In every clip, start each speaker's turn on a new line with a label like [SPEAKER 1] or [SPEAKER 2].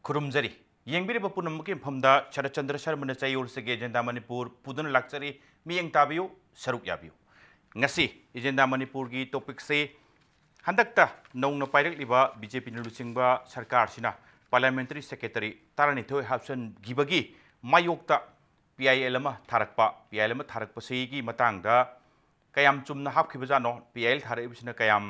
[SPEAKER 1] खुरुमजरी येंबिरिबा पुनमके फमदा शरतचंद्र शर्मा चयोल से एजेंडा मणिपुर पुदन लाक्चरी मियंग ताबियो सरुक याबियो ngasi agenda Manipur की टॉपिक से हंदकता नौना पाइरकलिबा बीजेपी लुचिंगबा सरकार सिना पार्लियामेंटरी सेक्रेटरी तारानिथोय हाप्सन गिबगी मायोक्ता PIL अमा थारकपा PIL अमा थारकपसे की मतंगदा कयाम चुमना हापखिबजानो PIL थारकबसिना कयाम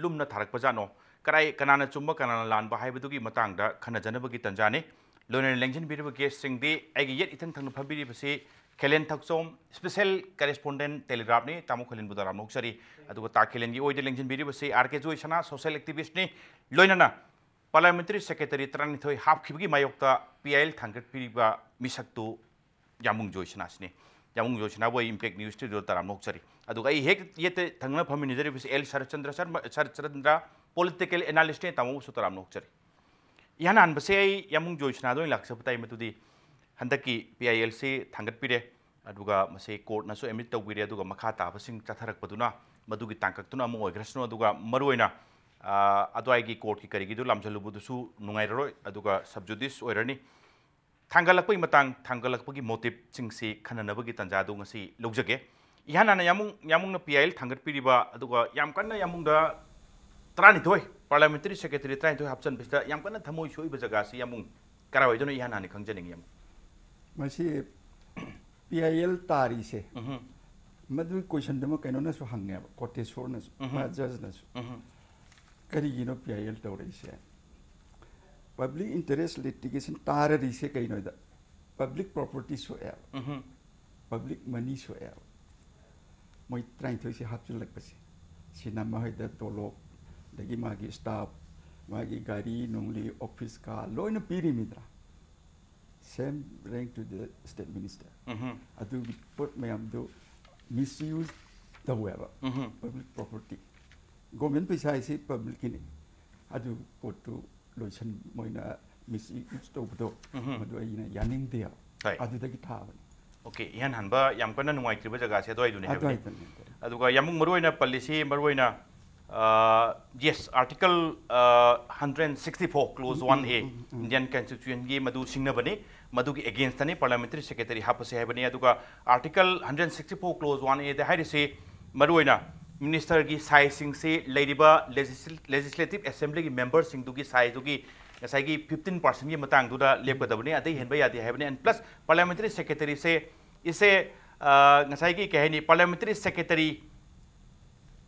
[SPEAKER 1] लुमना थारकबजानो कराई कनाना चुम्बा कनाना लानबा हाइबदुगी मतंगदा खनजनबगी तंजाने लोने लेंजन बिरबा गेस्ट सिंगदी आइगी येट इथंग थंग फबिरिबसे KHELEN THOKCHOM special correspondent Telegraph ने तामो KHELEN बुदाराम नोक्सरी अदुगा ता KHELEN की ओइदे लेंजन बिरबसे RK जोयसना सोशल एक्टिविस्ट ने लोइनाना पार्लियामेंटरी सेक्रेटरी तरानिथोय हापखिबगी मायोक्ता PIL थांगटपिरिबा मिसक्तु यामुंग जोयसनासने यामुंग जोयसना वो इम्पैक्ट न्यूज स्टूडियो ताराम नोक्सरी अदुगा ई हेक येते थंगना फमिनिजरी बिस L शरतचंद्र पॉलिटिकल एनालिस्ट ने तामो सुतराम नोक्सरी यहाँ अनबसे यामुंग जोयसना दो लाक्सपताई मतुदी हंदकी PIL से थांगटपिरे अदुगा मसे कोर्ट नसो एमिट तौबिरे अदुगा मखा ताबसिंग चथरकपदुना मदुगी तांकक्तुना अमु ओइग्रसनो अदुगा मरुइना अदुआइगी कोर्ट की करिगिदु लामजलुबुदुसु नुंगाइररोय अदुगा सबजुडिस ओइरनी थांगलकपई मतंग थांगलकपगी मोटिव सिंगसी खननबगी तंजादु ngasi लौजगे इहाना यामुंग PIL थांगटपिरिबा अदुगा याम कन्ना यामुंगदा तरानिथोय पार्लियामेंटरी सेक्रेटरी तरानिथोय हापचन बिसदा याम कन्ना थमोय सोइबा जगासी यामुंग करावैदनो इहाना नि खंगजनिंग यामुंग
[SPEAKER 2] मसी PIL तारी से मधु क्वेश्चन दम कनो न सु हंगे कोटेश्वर न जज न करिगिनो PIL तौरे से पब्लिक इंटरेस्ट लिटिगेशन तारी से कइनो द पब्लिक प्रॉपर्टी सो ए पब्लिक मनी सो ए मोय ट्राइन थोइ से हापचल लगपसे सिना महै द तोलो दगी मागी स्टाफ मागी गाड़ी नोंगली ऑफिस का लोइन पीरी मिद्रा same rank to the state minister. Adu put me am do misuse the web public property. Government pisa isi public ini. Adu put to lotion moina misuse to do. Adu ina yaning dia. Adu dagi thaban.
[SPEAKER 1] Okay, yan hanba yam kana nuai triba jaga se doi duni have. Adu ga yamung maruina policy maruina yes, Article 164, Clause 1A, Indian Constitution की मधु सिंगना बने मधु की against ने parliamentary secretary हापसे है बने अदुगा Article 164, Clause 1A the hide से मरुइना minister की size सिंग से लेडिबा legislative assembly की members सिंग दुगी size दुगी ऐसा की 15% की मतंग दुरा लेप कर दबने आते ही हेन भाई आते हैं बने and plus parliamentary secretary से इसे ऐसा की कहे parliamentary secretary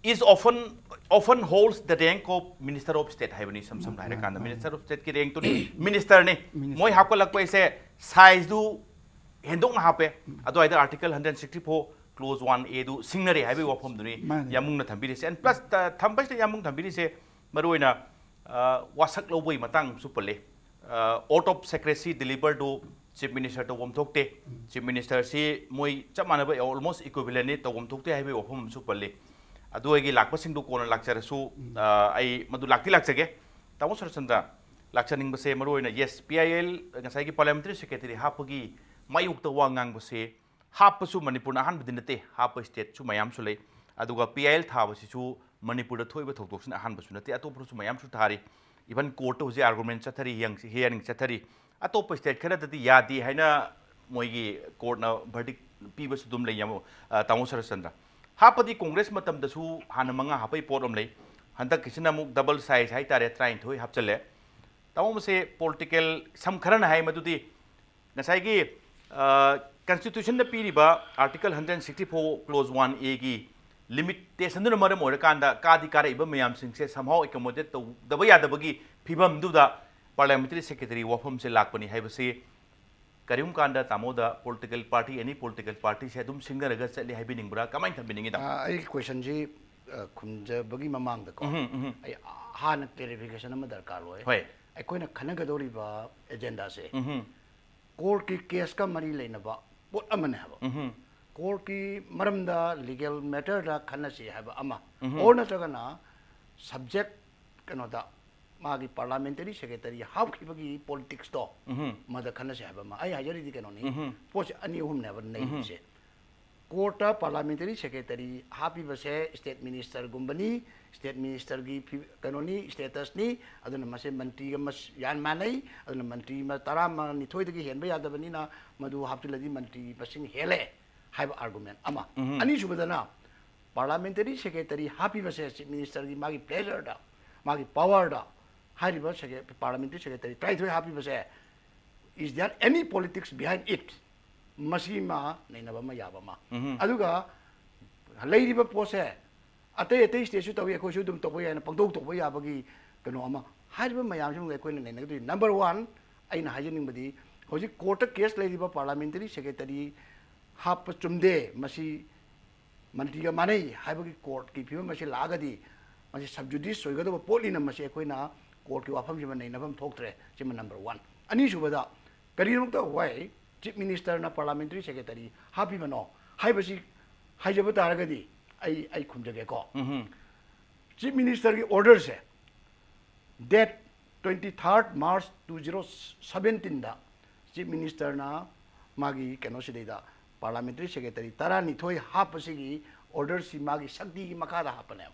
[SPEAKER 1] is often holds the rank of Minister of State है बनी सम लाइरे कांदा Minister of State की rank तो Minister ने मोई हापको लगता है इसे size दो हेंडोंग ना हापे अतो इधर Article 164 Clause 1A दो सिंगनरी है भी वो फॉर्म दुनी यामुंग न थंबीरी से and plus थंबस तो यामुंग थंबीरी से मरुइना वासक लोबोई Matang सुपले out of secrecy delivered to Chief Minister to वम थोकते Chief Minister से मोई चप माने बे almost equivalent ने तो वम थोकते है भी वो फॉर्म सुपले अदुएगी लाखपसिंग कोन लाक्चरसु आई मधु लाक्ति लाक्चगे तामो शरतचंद्र लाक्चनिंग बसे मरोइना यस PIL ngасai की पार्लियामेंटरी सेक्रेटरी हापगी मायुक्त वांगांग बसे हापसु मणिपुर अहान बदिनते हाप स्टेट सु मयाम सु ले अदुगा PIL थाबसिसु मणिपुर थोइबा थोकतोक्सिन अहान बसु नते अतोपसु मयाम सु थारी इवन कोर्ट हुजे आर्गुमेंट चथरी हियरिंग चथरी अतोप स्टेट खरदति यादी हैना मोइगी कोर्ट ना वर्डिक पीबसु दुम ले यामो तामो शरतचंद्र हापदी कांग्रेस मतम दसु हाना मंगा हापै पोरम ले हंदक किसना मुक डबल साइज हाइ तारे ट्राइन थोइ हापचले तामो से पॉलिटिकल सम खरन हाइ मदुदी नसाई की कॉन्स्टिट्यूशन ने पीरिबा आर्टिकल 164 क्लोज 1A की लिमिटेशन न मरम ओर कांदा कादी कारइबा मयाम सिंग से समहाउ एकोमोडेट तो दबा यादबगी फिबम दुदा पार्लियामेंटरी सेक्रेटरी वफम से लाकपनी हाइबसे करिम कांदा तामोदा political party any political party से तुम सिंगर अगर चले है बिनिंगबरा कमाइन थबिनिंग दा
[SPEAKER 3] आई क्वेश्चन जी खुंज बगी ममांग द को आई हान क्लैरिफिकेशन म दरकार होय होय अकोइना खनगदोरिबा एजेंडा से कोर्ट की केस का मरी लेनबा पोट अमन है कोर्ट की मरमदा लीगल मैटर दा खनसी है अमा और नतगना सब्जेक्ट कनोदा मागी पार्लियामेंटरी सेक्रेटरी हाउखिबगी पॉलिटिक्स तो मद खनसे हबमा आई हाजरी दि कनो नि पोच अनि हुम ने ब नै से कोर्ट पार्लियामेंटरी सेक्रेटरी हापी बसे स्टेट मिनिस्टर गुम्बनी स्टेट मिनिस्टर की कनोनी स्टेटस नी अदुन मसे मंत्री मस यान मानै अदुन मंत्री म तरा म निथोय दगी हेनबे यादबनी ना मधु हापतिलदी मंत्री बसिंग हेले हाइब आर्गुमेंट अमा अनि सुबदना पार्लियामेंटरी सेक्रेटरी हापी बसे चीफ मिनिस्टर की मागी प्लेजर दा मागी पावर दा हाइब पार्लियामेंटरी सेक्रेटरी ट्राई थोय हापी बसे is there any politics behind it मसीमा नैनबमा याबमा अदुगा लेरिबा पोसे अतै अतै स्टेटसु तवे अखोसु दुम तोबो याना पंगदौ तोबो याबगी कनो अमा हारिबा मयाम जुम अखोइन नैनगदु नंबर 1 अइना हाजनिंगबदी होजि कोर्ट केस लेरिबा पार्लियामेंटरी सेक्रेटरी हाप चुमदे मसी मंत्रीगा मानै हाइबगी कोर्ट की फिबम मसी लागदी मसी सबजुडिस सोइगदो पोलिना मसी अखोइना कोर्ट की वाफम जिम नैनबम थोक्त्रे जिम नंबर 1 अनि सुबदा करिनोक्ता वाइ चीफ मिनिस्टर ना पार्लियामेंटरी सेक्रेटरी हापी बनो हाइबसी हाइजब तारगदी आई खुमजगे को चीफ मिनिस्टर की ऑर्डर से डेट 23 मार्च 2017 दा चीफ मिनिस्टर ना मागी केनो सिदेदा पार्लियामेंटरी सेक्रेटरी तारा निथोय हापसिगी ऑर्डर सी मागी शक्ति की मखादा हापने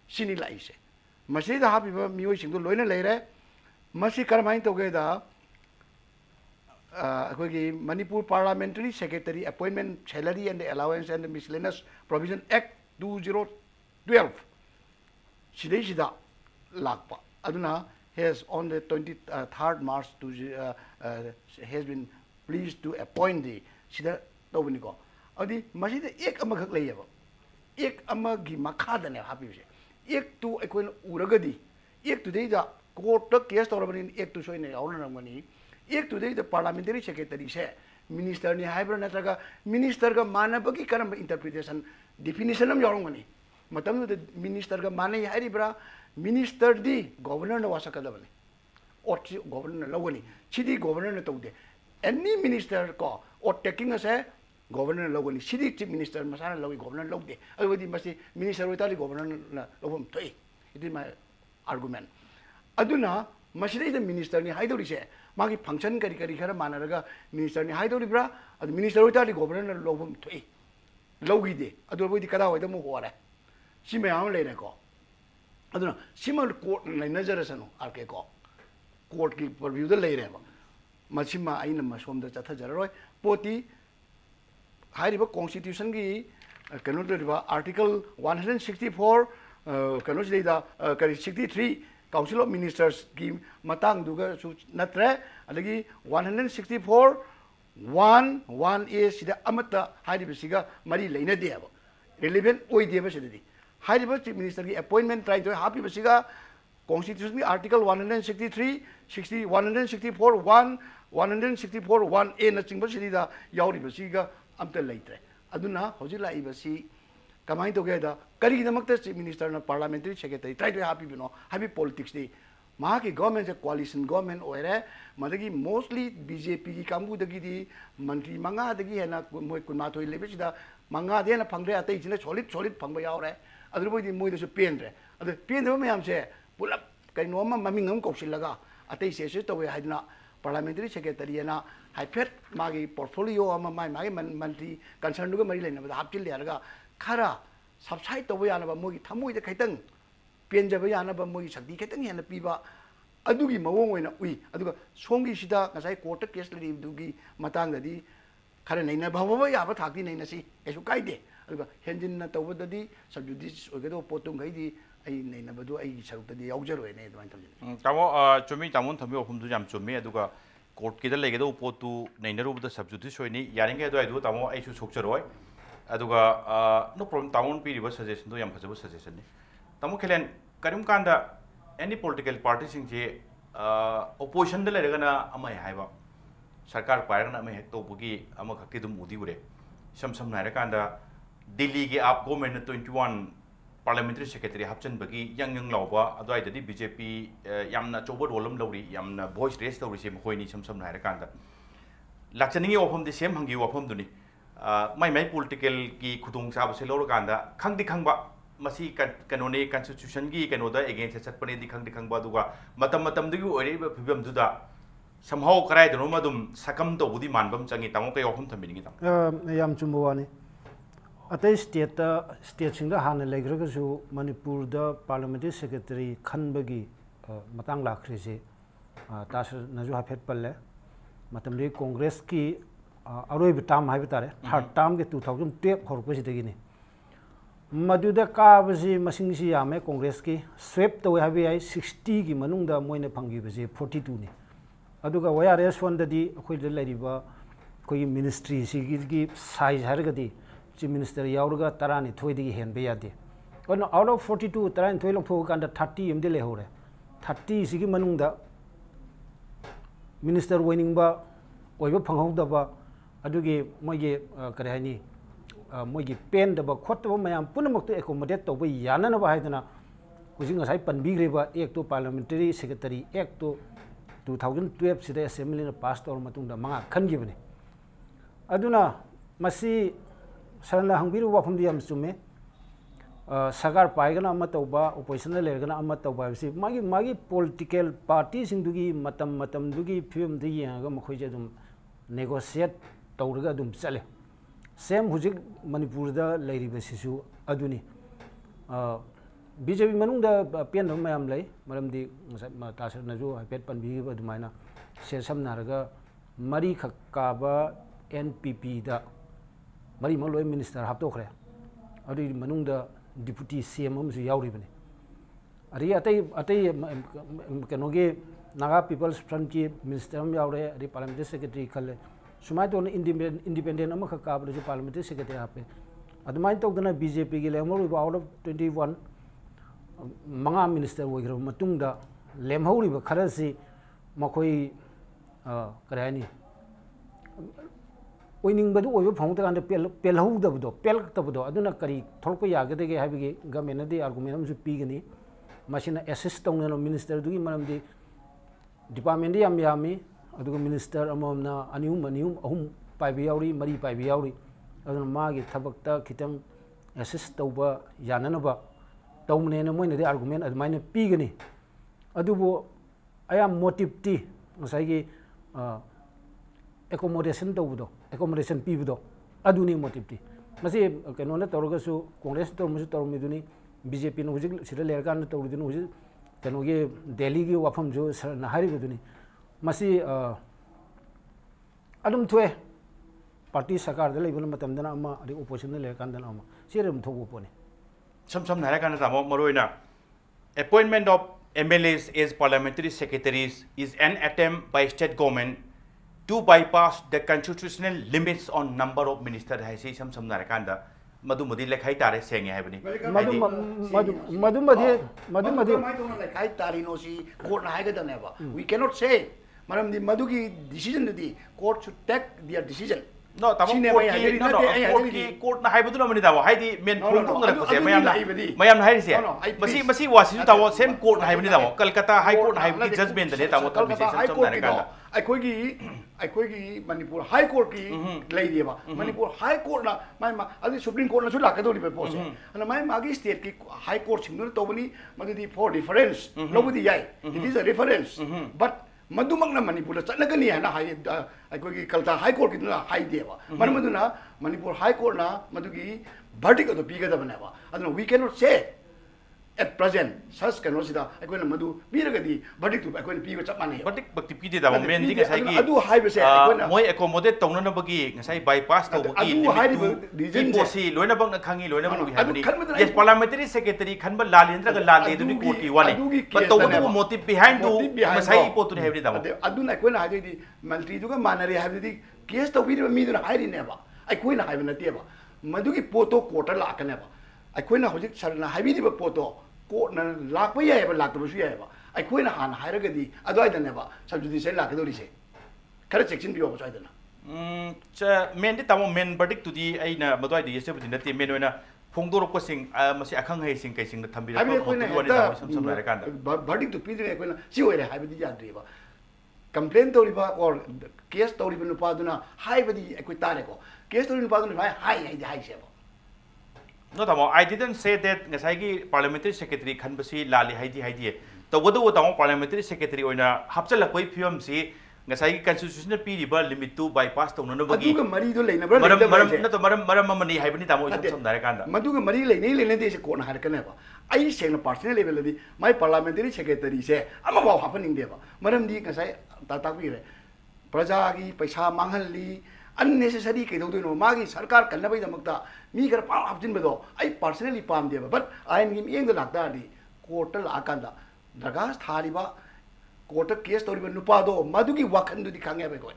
[SPEAKER 3] सिनी लाई से मसीदा हापीबा मियोय सिंगदो लोइना लेरे मसी करमाइन तोगेदा Manipur Parliamentary Secretary Appointment Salary and Allowance and Miscellaneous Provision Act 2012 Shida Lakpa Aduna has on the 23rd March has been pleased to appoint the Shida Tobinico. Adi Masida Ek Amakak Layaba Ek Amagi Makadane happy Ek to Equin Uragadi Ek today the court took case or in Ek to show in the owner of money. एक today the parliamentary secretary से minister ने हाइब्र नत्रगा minister का मानबगी करम interpretation definition हम यारोंगनी मतम the minister का माने हाइब्रा minister दी governor न वासकदबनी और गवर्नर लगनी सिदी गवर्नर न तौदे एनी मिनिस्टर को और टेकिंग अस है गवर्नर लगनी सिदी चीफ मिनिस्टर मसाना लगी गवर्नर लगदे अगदी मसी मिनिस्टर होताली गवर्नर न लगम तोय इट इज माय आर्गुमेंट अदुना मसीदे द मिनिस्टर ने हाइदोरी से मागी फंक्शन करी करी खरा मानरगा मिनिस्टर ने हाइदोरिब्रा अद मिनिस्टर होताली गवर्नर लोबम थोई लौगिदे अदो बोइदि कदा होइद मो होरे सिमे आम लेने को अदुना सिमल कोर्ट नै नजरसनो आरके को कोर्ट की परव्यू द लेरे मसिमा आइन मसोम द चथा जररोय पोती हाइरिबा कॉन्स्टिट्यूशन की कनो दरिबा आर्टिकल 164 कनो सिदा करी 63 Council of Ministers की मतंग दुगा नत्रे अलगी 164 1A सिदा अमता हाइरिबसिगा मरी लेने देब रिलेवेंट ओइ देब सिदि हाइरिब चीफ मिनिस्टर की अपॉइंटमेंट ट्राई तो हापी बसिगा कॉन्स्टिट्यूशन की आर्टिकल 163 60 164 1 164 1A न चिंग बसिदा याउरिबसिगा अमता लेत्रे अदुना होजि लाइबसि कमाई तो गया करी चीफ मिनिस्टर ना पार्लियामेंटरी सेक्रेटरी ट्राई तो हापी बिनो हापी पॉलिटिक्स दी माँ की गवर्नमेंट से कोalition गवर्नमेंट ओरे मदगी मोस्टली बीजेपी की कांगू दगी दी मंत्री मंगा दगी है ना मोय कुनाथोई लेबे सिदा मंगा दे ना फंगरे अतै जिने सॉलिड फंगबा यावरे अदर बोइदी मोइदसु पेनरे अदर पेनदो मयाम से पुलप कइनो मा ममिंग हम कौशिलगा अतै से तवे हाइना पार्लियामेंटरी सेक्रेटरी ना हाइफेट मागी पोर्टफोलियो अमा मागी मंत्री कंसर्न दुगा मरी लेना हापचिल यारगा खरा सबसाइड तब यानब मोगी थमोइद खैतंग पेंजब यानब मोगी शक्ति खैतंग हेन पीबा अदुगी मवोंग ओइना उइ अदुगा सोंगी सिदा नसाई कोर्ट केस लेरिबदुगी मतांगदि खरा नैना भवबा याबा थाक्ति नैनासी केसु काइदे अदुगा हेंजिन तबददि सबजुडिस ओगदो पोतुंग गैदि आई नैनाबदु आई सरुतदि याउजरोयने अदुमाइन तमजि
[SPEAKER 1] तामो चुमी तामोन थमि ओफुमदु जाम चुमी अदुगा कोर्ट किदा लेगेदो पोतु नैनारुबदा सबजुडिस ओइनि यारिंगे अदु तामो आइसु सोक्चरोय अदुगा नो प्रॉब्लम ताउन पीरिबा सजेशन तो याम फजबो सजेशन ने तामो खेलेन करिम कांदा एनी पॉलिटिकल पार्टी सिंग जे ओपोजिशन दे लेरगना अमय हाइबा सरकार पायरगना अमय हेक तोबुगी अम खक्ति दुम उदी उरे सम नायरा कांदा दिल्ली के आप गवर्नमेंट 21 पार्लियामेंटरी सेक्रेटरी हपचन बगी यंग लाउबा अदवाइददी बीजेपी यामना चोबो रोलम लौरी यामना वॉइस रेस तौरी से मखोइनी सम नायरा कांदा लाचनिंगी ओफम दे सेम हंगी ओफम दुनी माई पॉलिटिकल की खुदोंग साब से लौरकांदा खंगदि खंगबा मसी कनोने कॉन्स्टिट्यूशन की कनोदा अगेंस्ट चटपने दि खंगदि खंगबा दुगा मतम दुगी ओरेबा फिबम दुदा समहाउ कराय दनो मदुम सकम तो बुदी मानबम चंगी तामो कय ओफम थमिनिंगी ताम
[SPEAKER 4] याम चुम्बवानी अतई स्टेट सिंगदा हाने लेग्रगसु मणिपुर द पार्लियामेंट्री सेक्रेटरी खनबगी मतंग लाखरिसे तासर नजु हाफेट पल्ले मतमदे कांग्रेस की अरोइब टाम हाइब तारे थर्ड टाम के 2012 होरपसिदगिनी मदुदा काबसी मसिंगसी यामे कांग्रेस की स्वेप तो हाबी आई 60 की मनुंगदा मोइने फंगिबसे 42 नि अदुगा वायरएस वनददी अखोइदे लेरिबा कोई मिनिस्ट्री की साइज हरगदी चीफ मिनिस्टर यावरगा तरानी थोइदगी हेनबे यादे कनो आउट ऑफ 42 तरानी थोइ लंथोगांदा 30 एमदे लेहोरे 30 सिगी मनुंगदा मिनिस्टर वइनिंगबा ओइबा फंगहौदबा अदुगी मोइगे करेहानि मोइगे पेनदबा खोटबा मयाम पुनमक्तो एकोमोडेट तौबा याननबा हाइदना हुजिं ngасai पनबिग्रेबा एक तो पार्लियामेंटरी सेक्रेटरी एक तो 2012 सिदा असेंबली ने पास तौर मतुंगदा मंगा खनगिबने अदुना मसी सरना हंगबिरु वाफमदि याम चुमे सरकार पाइगना अमा तौबा ओपोजिशन लेरगना अमा तौबा बिसि मागी मागी पॉलिटिकल पार्टी सिंदुगी मतम दुगी फिल्म दि यांगा मखोइजे दुम नेगोशिएट तौरगा दुम चले सेम हुजिक मणिपुर दा लेरिबसिसु अदुनी बीजेपी मनुंगदा पेन मयाम लई मरमदि तासर नजु हाइपेट पनबिगिबा दुमाइना से समनारगा मरी खकाबा एनपीपी दा मरी मलोय मिनिस्टर हापतोखरे अदि मनुंगदा डिप्यूटी सीएम हमसु यावरिबने अरि अतै अतै कनोगे नागा पीपल्स फ्रंट की मिनिस्टर हम यावरे अरि पार्लियामेंट्री सेक्रेटरी खले सुमाय तो इंडिपेंडेंट अमख काबदु पार्लियामेंट्री सेक्रेटरी हापे अदुमाय तौदना बीजेपी की लेमोरिबा आउट ऑफ 21 मंगा मिनिस्टर ओइग्रो मतुंगदा लेमहौरिबा खरसी मखोई करेनि ओइनिंगबदु ओइबो फंगतगांद पेलहौदबदो पेलक्तबदो अदुना करी थोलको यागदेगे हाबिगे गवर्नमेंटदि आर्गुमेंट अमसु पीगनी मसिना एसिस्ट तौननो मिनिस्टर दुगी मरमदि डिपार्टमेंट याम यामी अदुगा मिनिस्टर अममना अनिहुम अहुम पाइबि यावरी मरी पाइबि यावरी अदुना मागी थबकता खितंग एसिस्ट तौबा याननबा तौमनेना मोइनदि आर्गुमेंट अदुमाइना पीगनी अदुबो आया मोटिव टी ngसाइगी एकोमोडेशन तौबदो एकोमोडेशन पीबदो अदुनी मोटिव टी मसे कनोना तौरगसु कांग्रेस तौरमसु तौरमिदुनी बीजेपी न हुजिक सिदा लेरगान तौरिदुनी हुजिक कनोगे दिल्ली की वाफम जो सरना हारिबदुनी मसी अदुम थोए पार्टी सरकार द लेबल मतमदना अमा अदि ओपोजिशन लेरगानदना अमा सिरम थोबो पोने
[SPEAKER 1] some नायकाना तामो मरोइना appointment of MLAs as parliamentary secretaries is an attempt by state government to bypass the constitutional limits on number of ministers haisi some narakanda madumudi lekhai tare senge haibani madumadi
[SPEAKER 3] lekhai tari no si court na haigada ba we cannot say maram di madugi decision di court should take their decision
[SPEAKER 1] no tamo court na haibadu na mani tawo haidi men phung na ko se mayam na haisi masi wasi tawo same court na haibani tawo kolkata high court na haibani judgment de tawo tam se some narakanda
[SPEAKER 3] अखोगी Manipur high court की लेदीबा Manipur high court ना माय अदि supreme court ना लाकदोरी पे पोसे अन माय मागी स्टेट की हाई कोर्ट सिंगुर तोबनी मदुदी फॉर डिफरेंस लोबुदी याय it is a reference but मधुमकना मणिपुर चलगनी है ना हाई अखोगी कलता हाई कोर्ट की ना हाई देबा मदुना मणिपुर हाई कोर्ट ना मदुगी वर्डिक्ट तो पीगदबनेबा अदन वी कैन नॉट से at present such cano sida akoina madu biragadi verdict tu akoina piba chap mane
[SPEAKER 1] verdict bakti pide da men ding sai gi
[SPEAKER 3] adu haibe se akoina
[SPEAKER 1] moi accommodate tongna na bagi ngasai bypass to bagi
[SPEAKER 3] adu haibe reason
[SPEAKER 1] posi loina bang na khangi loina bang habani yes parliamentary secretary khanba lalendra ga lale du ni court ki wani but to the motive behind du ngasai potu ni habdi da
[SPEAKER 3] adu na akoina haidi mantri du ga manari habdi case to bi mi du hairi ne ba akoina haibe na te ba madu ki poto court la kane ba akoina hojik sarna haibi di ba poto court न लाप यायबा लाक्तबसु यायबा अखोइना हान हायरगदी अदवाइदनेबा सबजुडिशियल लाकदोरिसे खरे section बियो बसाइदना
[SPEAKER 1] च main दि तामो main verdict तुदी आइना मदवाइदि येसेबदि नते main ओइना फोंदोरको सिंग मसी अखंग है सिंग कैसिंग the थंबि some लायकांदा
[SPEAKER 3] verdict तु पिदे अखोइना सि ओइरे हाइबदि याद्रिबा complain तोरिबा और केस तोरिबा नुपादुना हाइबदि अखोइ तारेको केस तोरिबा नुपादुना हाइ हाइसेबा
[SPEAKER 1] No, tamo. I didn't say that. Ngasai parliamentary secretary kan basi lali haidi. So what do tamo parliamentary secretary oina hapsa lakoi film si ngasai constitution piriba limit to bypass tawna bagi
[SPEAKER 3] aduga mari do leina bra
[SPEAKER 1] maram mani haibani tamo sam dare kanda
[SPEAKER 3] maduga mari leina de se ko na har kana ba ai seng personal level di my parliamentary secretary se ama ba happening de ba maram di ngasai ta bi re praja gi paisa manghali unnecessary ke do no magi sarkar kanna bai damakta mi gar pa hapjin bedo ai personally pam de ba but I am yeng da lakta di court la akanda dragas thari ba court case tori ba nupa do madugi wakhan du di khange ba ko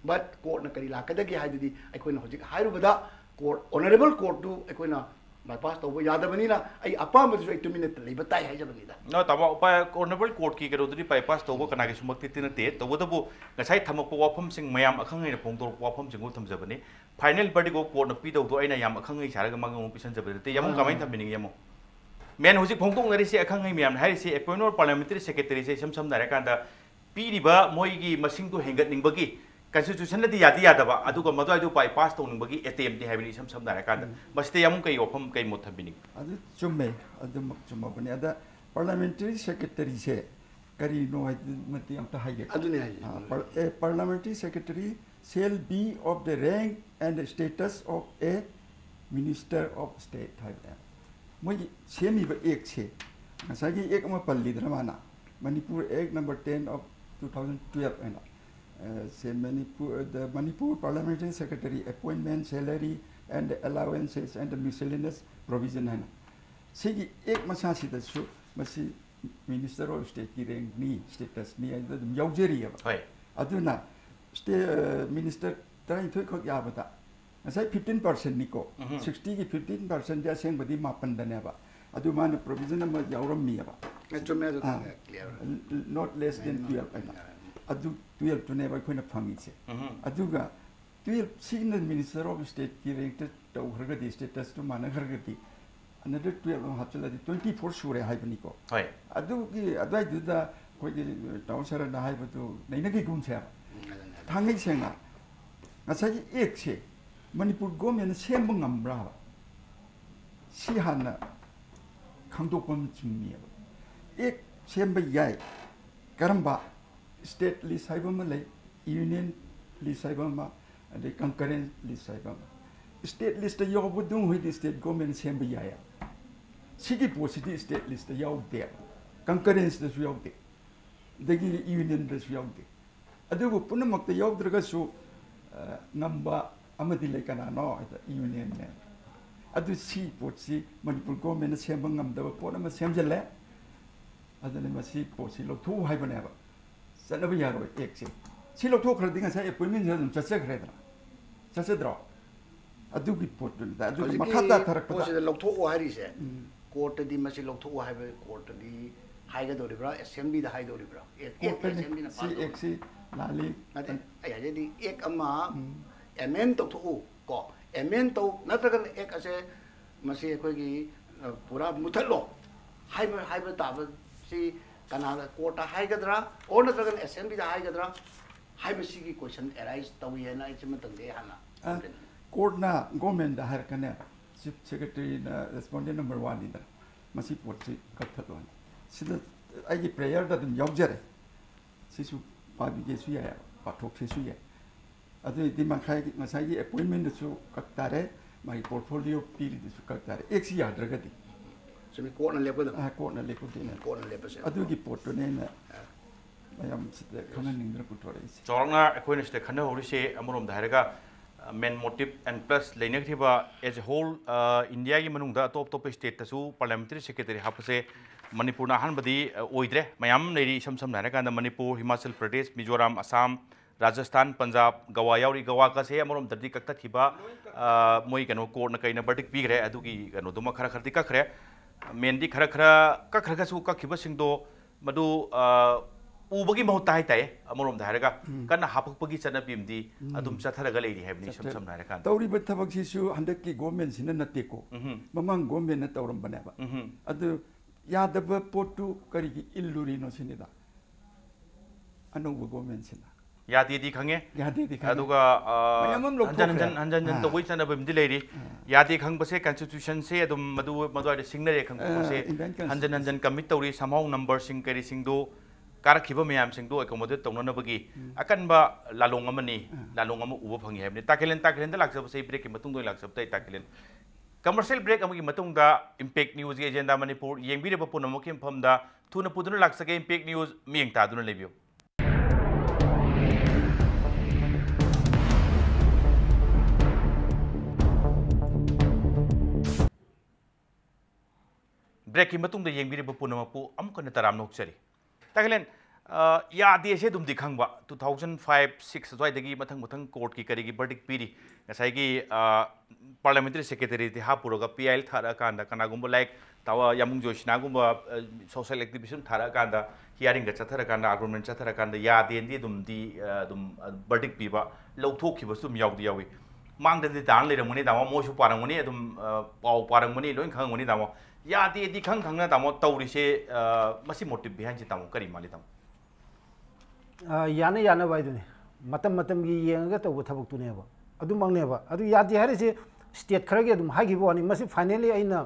[SPEAKER 3] but court na kari lakada gi hai di ai koi na hojik hairu bada court honorable court du ai koi na bypass to yada bani na ai apa ma 2 minute lei batai hai jabani da
[SPEAKER 1] no tama upa honorable court ki kero di bypass to bo kana gi sumak ti tina te to bo ngasai thamak po wafam sing mayam akhang ngai phong to wafam sing tham jabani final verdict go court na pi do aina yam akhang ngai saraga mang pisan jabani te yam kamai tham bining yamo men hojik phong tong nari se akhang ngai mayam hai se appointed parliamentary secretary se sam dare kanda pi riba moi gi masing to hengat ning bagi constitution di yadi yadaba aduga madu adu bypass to ning bagi attempt di habini sam dare kanda baste yam kai wafam kai mot tham bining
[SPEAKER 2] adu chumme adu mak chumma bani ada parliamentary secretary se kari no mati am ta haye
[SPEAKER 3] adu ne hai
[SPEAKER 2] a parliamentary secretary shall be of the rank and the status of a minister of state hai moi semi ba ek se ngasagi ek ama palli dramana Manipur Act number 10 of 2012 and say the Manipur parliamentary secretary appointment salary and the allowances and the miscellaneous provision hai sigi ek masa si da su masi minister of state ki rank ni status ni da yaujeri ba
[SPEAKER 1] hai
[SPEAKER 2] aduna state minister trai thoi khok ya bata asai 15% ni ko 60 ki 15% ja seng badi mapan da ne ba adu man provision ma yauram mi ba
[SPEAKER 3] clear
[SPEAKER 2] not less than 12 aina adu 12 to ne ba khoina phangi che aduga 12 senior minister of state ki rank to khraga di status to man khraga di another 12 hapchala di 24 sure hai bani ko
[SPEAKER 1] hai
[SPEAKER 2] adu ki adai du da khoi di taw sara na hai ba tu nei na ki gum che thangai senga ngasai ek che Manipur government sem ngam bra si hana khangdokpam chungni ek sem ba yai karamba state list haiba ma lei union list haiba ma ade concurrent list haiba ma state list yo budung hui state government sem ba yai sigi positi state list yaw de concurrent da su yaw de dagi union da su yaw de adu punamak ta yaw draga su ngamba amadi lei kana no union ne adu si potsi Manipur government sem ba ngam da pot ma sem jale adane ma si potsi lo thu hai ba ne ba sana ba yaro ek si lo thu khra dinga sa appointment jam chacha khre da chacha dro adu ki pot da adu ma khata tharak
[SPEAKER 3] pa da lo thu hai ri se court di ma si lo thu hai ba court di hai ga do ri bra assembly da hai do ri bra ek assembly na pa
[SPEAKER 2] ek si lali
[SPEAKER 3] ate aya je di ek ama amen to thu ko amen to natragan ek ase masi khoi gi pura muthalo hai ba ta ba si kana court hai gadra or natragan assembly da hai gadra hai ba si gi question arise tawi na ichim tang de hana
[SPEAKER 2] court na government da har kana chief secretary na respondent number 1 ni da masi pot si kathato sida ai gi prayer da dum yaujare sisu pa bi ge su ya pa thok se su ya adu di ma khai ngasai gi appointment su kaktare mai portfolio pili su kaktare ek si ya draga di
[SPEAKER 3] semi court na lepo da
[SPEAKER 2] court na lepo di na
[SPEAKER 3] court na lepo se
[SPEAKER 2] adu gi porto ne na mayam sida khana nindra putore isi
[SPEAKER 1] chorna ekoi ne ste khana hori se amorom da haraga main motive and plus leine thiba as a whole India gi manung da top state ta su parliamentary secretary hapse Manipur na han badi oidre mayam nei sam na ka Manipur Himachal Pradesh Mizoram Assam Rajasthan Punjab Goa yauri Goa ka se amorom dadi kakta thiba moi kano court na kaina verdict pi gre adu gi kano duma khara kharti ka khre men di khara ka khara su ka khiba sing do madu ubagi mahut tai tai amorom da haraga kana hapakpagi chana pimdi adum chatharaga leiri hebni sam na ka
[SPEAKER 2] tawri ba thabak si su handak ki government sina natte ko mamang government na tawram bane ba adu yadaba potu kari ki illuri no sinida anu government sina
[SPEAKER 1] yadi di khange aduga hanjan to wai chana bimdi leiri yadi khang base constitution se adum madu madu signare khang ko se hanjan commit tawri somehow number sing kari sing do कारखिब ma'am सिंदो accommodate तौननबगी अकनबा लालोंग अमनी लालोंग अम उबो फंगी हेबने ताकेलेन दा लाक्सब से ब्रेक की मतुंग दो लाक्सब तै ताकेलेन कमर्शियल ब्रेक अमगी मतुंग दा इम्पैक्ट न्यूज की एजेंडा मणिपुर येंबिरब पुनमकी मफमदा थुना पुदुना लाक्सगे इम्पैक्ट न्यूज मियंग तादुना लेबियो ब्रेक की मतुंग दा येंबिरब पुनमपु अमकन तराम नोकचरी ताकेलेन यादे से दुम दिखंगबा 2005-6 द्वाइदगी मथंग मथंग कोर्ट की करीगी बर्डिक पीरी नसाइगी पार्लियामेंटरी सेक्रेटरी ति हापुरगा PIL थारा कांदा कनागुंबा लाइक तावा यामुंग जोयसना गुंबा सोशल एक्टिविज्म थारा कांदा हियरिंग चथरा कांदा आर्गुमेंट चथरा कांदा यादे दी दुम बर्डिक पीबा लौथोखिबस दुम यावदि यावी मांगदि दान लेरमनि दामा मोसु पारंगमनि दुम पाव पारंगमनि लोइन खंगमनि दामा यादे दी खंग खंगना दामा तौरिसे मसी मोटिव बिहाइंड से तामो करी माली तामो
[SPEAKER 4] याना याना बाइदुने मतम मतम की येंगा तब थबक्तुनेबा अदु मंगनेबा अदु यादि हारिसे स्टेट खरगे अदुम हागिबो अनि मसी फाइनली आइना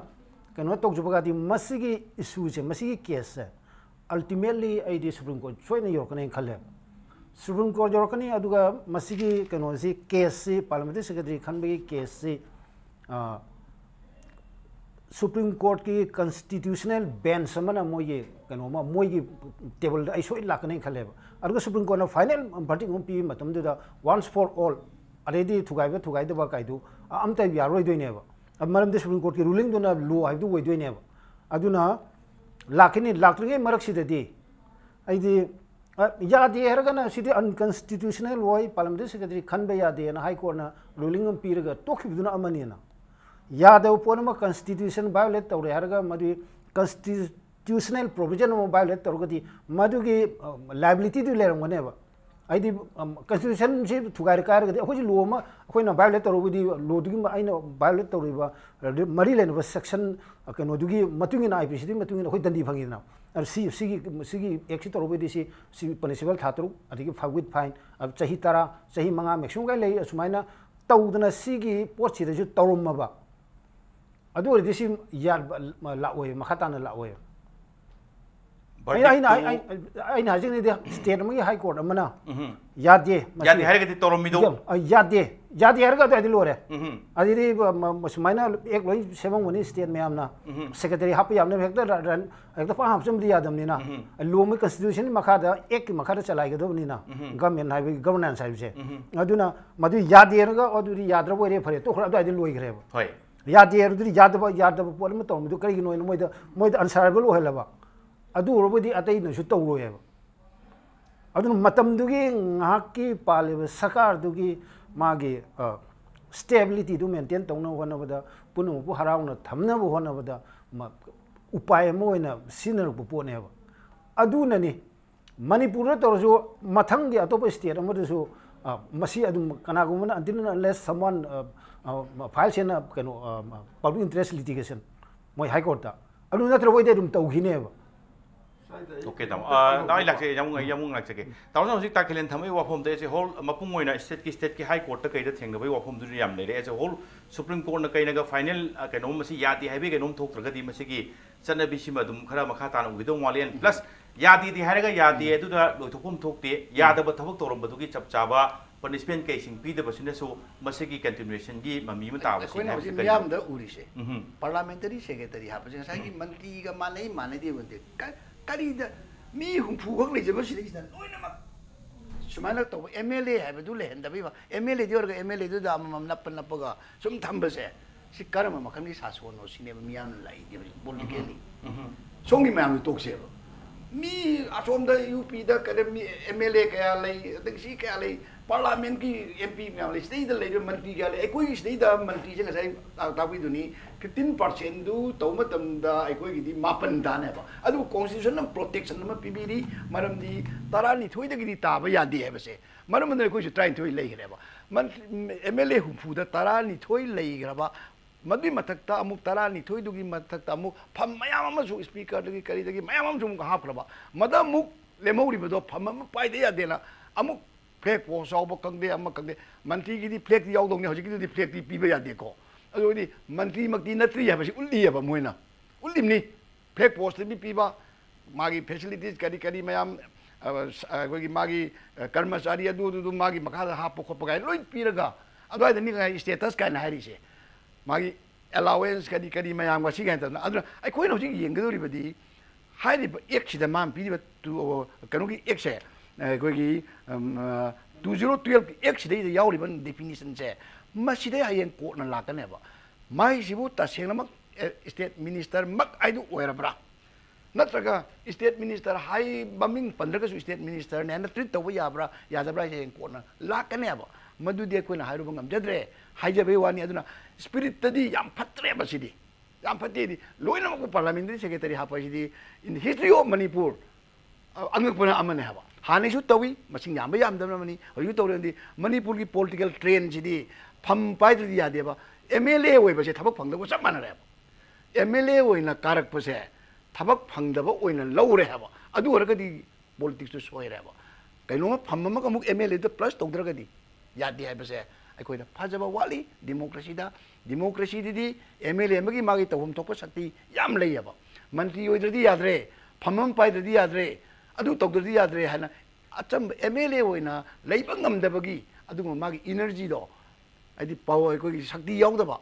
[SPEAKER 4] कनो तोकजुबगादि मसीगी इशू से मसीगी केस से अल्टीमेटली आइदि सुप्रीम कोर्ट सोइना योरकने खले सुप्रीम कोर्ट योरकने अदुगा मसीगी कनो से केस से पार्लियामेंटरी सेक्रेटरी खनबगी केस से सुप्रीम कोर्ट की कॉन्स्टिट्यूशनल बेंच समना मोये कनो मा मोयगी टेबल आई सोइ लाकने खले अदुगा सुप्रीम कोर्ट फाइनल वर्डिक्ट पी मतमदुदा वंस फॉर ऑल अरेदी थुगाइदबा काइदु अमता यारोइदोइनेबा मरमदे सुप्रीम कोर्ट की रूलिंग दुना लो हाइदु वइदोइनेबा अदुना लाखिनि लाक्रिगे मरक्सिददी आइदि यादे हरगना सिदि अनकॉन्स्टिट्यूशनल वoi पार्लियामेंटरी सेक्रेटरी खनबे यादे ना हाई कोर्ट ना रूलिंग पीरगा तोखिबदुना अमनिना यादव पोनमा कॉन्स्टिट्यूशन वायोलेट तौरे हरगा मदि कॉन्स्टिट्यूशनल प्रोविजन म वायोलेट तौरगदि मदुगी लायबिलिटी दु लेरंगनेबा आइदि कॉन्स्टिट्यूशन से थुगार कारगदि अखोजि लो म अखोइना वायोलेट तौरबदि लो दुगी आइना वायोलेट तौरिबा मरि लेनबा सेक्शन कनो दुगी मतुंगिना IPC दि मतुंगिना अखोइ दंदी फंगिना अब सिगी एक्सि तौरबदि सि पनिशेबल थातरु अदिगी फागवित फाइन अब चाही 10 चाही 5 मैक्सिमम गाय ले असुमाइना तौदना सिगी पोर्चिदजु तौरमबा अदु ओरदिसि यार लाओय मखाताना लाओय आइना हाजिंग दे स्टेट में हाई कोर्ट अमना यादे
[SPEAKER 1] हरगदि तौरमिदो
[SPEAKER 4] यादे हरगा तो लोरे अदिदि मसुमाइना एक लोइ सेमंग मनि स्टेट मैमना सेक्रेटरी हाप यामने हेक्टर पा हापसम दि यादमनिना लो में कॉन्स्टिट्यूशन मखादा एक की मखादा चलाइगदबनिना गवर्नमेंट हाइबे गवर्नेंस हाइबे अदुना मदु यादे हरगा अदुदि याद्रबो रे फरे तो खरा अदि लोइग्रेबा होय यादे हरदि यादब पोल म तौमदु करिगिनो मोइदा अनसारेबल ओहलबा अदु ओरबदि अतै नसु तौरोयबा अदुन मतमदुगी ngahaki पालेब सरकार दुगी मागे स्टेबिलिटी दु मेंटेन तौना होनबदा पुनमपु हराउना थमनबो होनबदा उपाय मोइना सिनरबो पोनेबा अदुननी मणिपुर तौरसु मथंगी अतोप स्टेट अमदसु मसी अदुम कनागुमना अंतिल अनलेस समवन फाइल सेना कनो पब्लिक इंटरेस्ट लिटिगेशन मोइ हाई कोर्ट ता अदु नत्र वइदे दुम तौगिनेबा
[SPEAKER 1] ओके ताम नाइ लाक्से यामुंग लाक्से के ताउन हजिक ताखेलेन थमै वाफम दे होल मपुंग ओइना स्टेट की हाई कोर्ट कइदा थेंगबय वाफम दु याम लेरे एज होल सुप्रीम कोर्ट न कइनगा फाइनल कनो मसी यादि हाइबे कनो थोक्त्रगदि मसीगी चनबिसिम दुम खरा मखा तान उगिदो वालेन प्लस यादि दि हारगा यादि एदुदा लोइथोकम थोकते यादब थबक तोरमबदुगी चपचाबा पनिशमेंट केसिंग पीदबसिनसु मसीगी कंटिन्यूएशन की ममी म ताबसि
[SPEAKER 3] कोइना हजि मियामदा उरिसे पार्लियामेंटरी सेक्रेटरी हापजे साइगी मंत्री गा मानै वंदे करीदा मी हुंफु खक लेजबसिदिना लोइनमा सुमाइना तो MLA हाइबदु लेहनदबिबा MLA दिओरगा MLA दु दा मम नपगा सुम थंबसे सि करम मखमनि सासोनो सिनेबा मियाम लाई दि पोलिटिकली सोंगी म्याम तोक्सेबा मी असोमदा UP दा कदमी MLA कया लै दगसी कया लै पार्लियामेंट की MP म्याम लै स्टेट लै मंत्री कया लै कोई स्टेट दा मंत्री जे गसाई ताबीदुनी 15% दु तौमतमदा अकोई गिदी मापन दानेबा अदु कॉन्स्टिट्यूशन प्रोटेक्शन म पीबीरी मरमदी तरानी थोइदगिदी ताबा यादे हेबसे मरमदे कोइ ट्राइन थोइ लैग्रेबा MLA हुफुदा तरानी थोइ लैग्रबा मदि मथक्ता अमुक तरानी थोइदुगी मथक्ता अमुक फम मयाम अमसु स्पीकर दगी करीदगी मयाम अमसु हाफरबा मदा मुक लेमौरिबदो फम म पाइदे यादेना अमुक फ्लैग पोस्ट आउब कंदे अम कंदे मंत्री गिदी फ्लैग याउदोंने हजिगिदी फ्लैग दी पीबा यादेको अदोदी मंत्री मक्ति नत्री हाबसि उल्लीयबा मोइना उल्लिमनी फ्लैग पोस्ट भी पीबा मागी फैसिलिटीज करी करी मयाम ꯑꯩꯈꯣꯏꯒꯤ ꯃꯥꯒꯤ ꯀꯔꯃꯆꯥꯔꯤ ꯑꯗꯨ ꯃꯥꯒꯤ ꯃꯈꯥꯗ ꯍꯥꯞꯄ ꯈꯣꯠꯄ ꯀꯥꯏꯅ ꯂꯣꯏ ꯄꯤꯔꯒ ꯑꯗꯨꯋꯥꯏꯗꯅꯤ ꯁ꯭ꯇꯦꯇꯁ ꯀꯥꯏꯅ ꯍꯥꯏꯔꯤꯁꯦ ꯃꯥꯒꯤ ꯑꯦꯂꯥꯋꯦꯟꯁ ꯀꯔꯤ ꯃꯌꯥꯝꯒ ꯁꯤ ꯀꯥꯏꯅ ꯇꯧꯗꯅ ꯑꯗꯨꯅ ꯑꯩꯈꯣꯏꯅ ꯍꯧꯖꯤꯛ ꯌꯦꯡꯒꯗꯧꯔꯤꯕꯗꯤ ꯍꯥꯏꯔꯤꯕ ꯑꯦꯛꯁꯤꯗ ꯃꯥꯅ ꯄꯤꯔꯤꯕ ꯀꯩꯅꯣꯒꯤ ꯑꯦꯛꯁꯦ ꯑꯩꯈꯣꯏꯒꯤ 2012 ꯑꯦꯛꯁꯤꯗꯩꯗ ꯌꯥꯎꯔꯤꯕ ꯗꯦꯐꯤꯅꯤꯁꯟꯁꯦ ꯃꯁꯤꯗꯩ ꯍꯌꯦꯡ ꯀꯣꯔꯠꯅ ꯂꯥꯛꯀꯅꯦꯕ ꯃꯥꯏꯁꯤꯕꯨ ꯇꯁꯦꯡꯅꯃꯛ ꯁ꯭ꯇꯦꯠ ꯃꯤꯅꯤꯁꯇꯔꯃꯛ ꯍꯥꯏꯗꯨ ꯑꯣꯏꯔꯕ꯭ꯔꯥ नत्रगा स्टेट मिनिस्टर हाई ममिंग पंद्रगसु स्टेट मिनिस्टर ने ट्रीट तब याब्रा यादब्रा हें कोना लाकनेब मदुदे कोना हाइरुब ngамजद्रे हाइजबे वानी अदुना स्पिरिट तदी याम फत्रे बसिदी याम फत्तेदी लोइनमक पार्लियामेंटरी सेक्रेटरी हापसिदी इन हिस्ट्री ऑफ मणिपुर अंगपना अमने हबा हानेसु तवी मसिंग याम यामदमनी हयु तौरेंदी मणिपुर की पॉलिटिकल ट्रेंड सिदी फम पाइदि यादेबा एमएलए ओइबसे थबक फंगदबो सब मानरे एमएलए ओइना कारकपसे थबक फंगदबो ओइना लौरे हबा अदु ओरगदी पॉलिटिक्स तो सोइरे हबा कैनोमा फममक अमुक एमएलए द प्लस तौद्रगदी यादे हाइबसे अखोइदा फजबा वाली डेमोक्रेसी दी एमएलए मगी मागी तवम थोप शक्ति याम लैयबा मंत्री ओइद्रदी याद्रे फमम पाइद्रदी याद्रे अदु तौद्रदी याद्रे हाना अचम एमएलए ओइना लैबा ngамदबगी अदु मागी एनर्जी दो आदि पावर कोई शक्ति याउदबा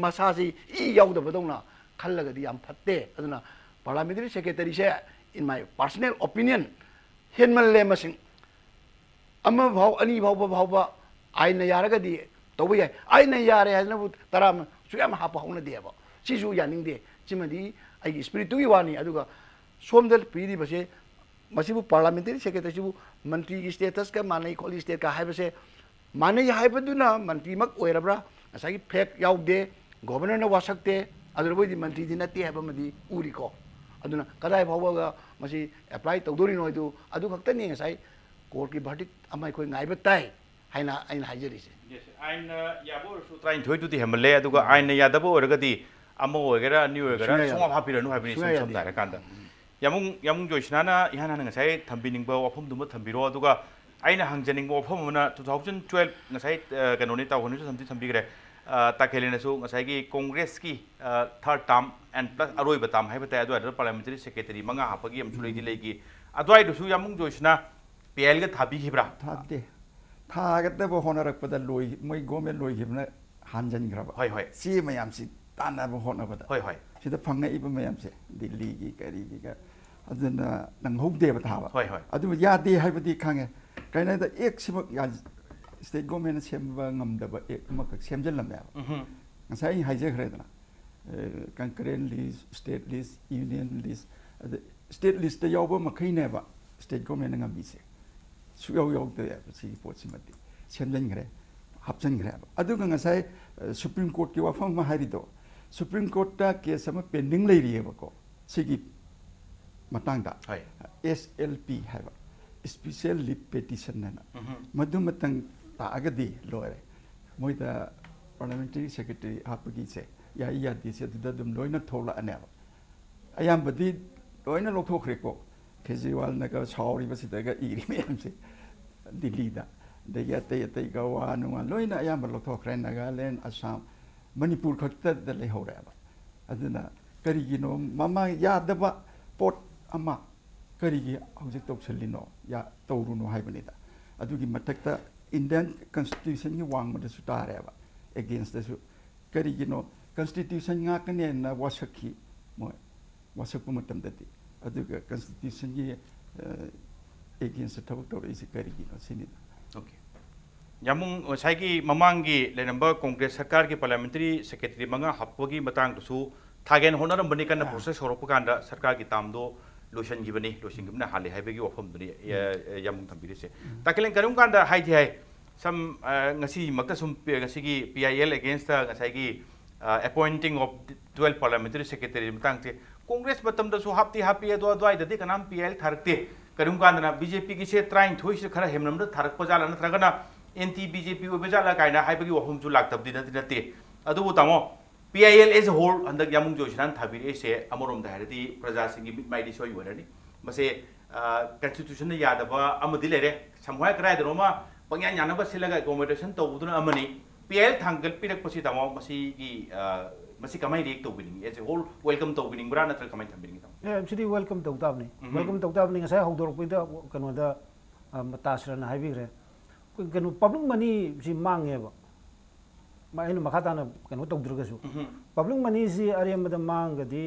[SPEAKER 3] मसासी ई याउदबदौना खल्लगदी याम फत्ते अदुना पार्लियामेंटरी सेक्रेटरी से इन माय पर्सनल ओपिनियन हेनमल्ले मसिंग अमा भाव अनि भाव आइना यारगदी तौबे याय आइना यारे हानबु तराम सुयाम हापा हौना देबा सिजु यानिंग दे चिमदी आइगी स्पिरिट तुगी वानी अदुगा सोमदल पीदी बसे मसिबु पार्लियामेंटरी सेक्रेटरी सिबु मंत्री की स्टेटस का मानै खोली स्टेट का हाइबसे मानै हाइबदुना मंत्री मक ओइरब्रा असागी फेक याउदे गवर्नर न वासकते अदरबोदी मंत्री दी नते हाइबमदी उरिको अदुना कदाय भावगा मसी अप्लाई तौदोरिनो अदु अदु खक्तनी ngasai कोर्ट की verdict अमाय कोइ ngaइब ताइ हाइना आइन हाइजरिसे
[SPEAKER 1] आइन याबो सु ट्राइन थोइ तुति हेमले अदुगा आइन यादबो ओरगदी अमो ओगेरा न्यू ओगेरा सोंगा हापिरनु हाबिनि सम दारे कांदा यामुंग जोइसनाना इहाना ngasai थम्बिनिंगबो वफमदुम थम्बिरो अदुगा आइना हंजनिंग वफमना 2012 ngasai कनोनि तावहनु थम्बिग्रे ताखेलेनसु ngasai की कांग्रेस की थर्ड टर्म एंड प्लस अरोइबा टर्म हाइबता अदुआ पार्लियामेंटरी सेक्रेटरी मंगा हापगी अमसु लेदि लेगी अदुआइदुसु यामुंग जोइसना PIL ga thabi khibra
[SPEAKER 2] thade thagate bo honarapda loi moi gome loi gibna hanjan graba
[SPEAKER 1] hoi
[SPEAKER 2] si mayam si tana bo honabada
[SPEAKER 1] hoi
[SPEAKER 2] sida phanga iba mayam se delhi gi kari gi ga aduna nang hobde ba thaba
[SPEAKER 1] hoi
[SPEAKER 2] adu yade haibadi khange kaina da ek simak ya state government semba ngamda ba ek mak semjal lamya ngasai haije khredana concurrent list state list union list state list da yawba makhaine ba state government ngambi se सुयाव यावते सी पोचिमति सेमजनग्रे हापजनग्रे अदुगा ngasai supreme court की वाफम मा हारिदो सुप्रीम कोर्ट ता केस अमा पेंडिंग लेरियेबको सिगी मतंगदा SLP हाइबा स्पेशल लीव पेटिशन ना मधु मतंग तागदी लोरे मोइदा पार्लियामेंटरी सेक्रेटरी हापगी से या दिसे दुदम लोइना थोला अनेबा अयामबदी लोइना लोथोखरेको केजरीवाल नगर छावरी बसिदगा इरी मैम से दिल्ली दा दयते गवा नुवा लोइना अयाम लोथोखरे नागालैंड असम मणिपुर खत्ता द लेहौरेबा अदुना करिगिनो ममा यादबा पोट अमा करिगी हौजिक तौसलिनो या तौरुनो हाइबनिदा अदुगी मथक्ता इंडियन कॉन्स्टिट्यूशन की वांगमदा सुतारेबा अगेंस्ट दसु करिगिनो constitution nga kane na wasakhi mo wasakpu matamdati अदुगा कॉन्स्टिट्यूशन की अगेंस्ट थबक तौर इसे करिगी सिनी
[SPEAKER 1] ओके यामुंग साइकी ममांगी लेनंबर कांग्रेस सरकार की पार्लियामेंटरी सेक्रेटरी मंगा हपगी मतंग तुसु थागेन होनरम बनि कन प्रोसेस होरप कांदा सरकार की तामदो लोशन गिबनी लोशन गिबना हाले हाइबगी वफम दुनी यामुंग थंबिरिसे ताकेलें करुम कांदा हाइथि हाइ सम ngasi makta sum ngasi की PIL अगेंस्ट ngasi की appointing of 12 parliamentary secretary Matang से कांग्रेस मतम दसु हापती हापी अदो अदवाई ददि कनाम PIL थारकते करुम कांदना बीजेपी की से ट्राइन थोइ से खरा हेमनम द थारक पजाला नत्रगना एंटी बीजेपी ओबेजाला काइना हाइबगी वहम जु लाक्तबदि नते अदुबु तामो PIL एज अ होल अंदक यामुंग जोइसनान थाबिरे से अमरोम द हारदी प्रजा सिंगी माइडी सोइ वरनी मसे कॉन्स्टिट्यूशन यादबा अमदि लेरे समहाय कराय दरोमा पंग्या यानबा सिलगा एकोमोडेशन तौबुदुना अमनी PIL थांगल पिरक पसी तामो मसी की masi kamai react to bining as a whole welcome to bining bra natra kamai thambini tam
[SPEAKER 4] actually welcome to tabni welcome to tabni ngasai hodor pida kanu da matasra na haibigre kanu public money si mange ba ma ina makata na kanu tawdurgasu public money si arem da mangadi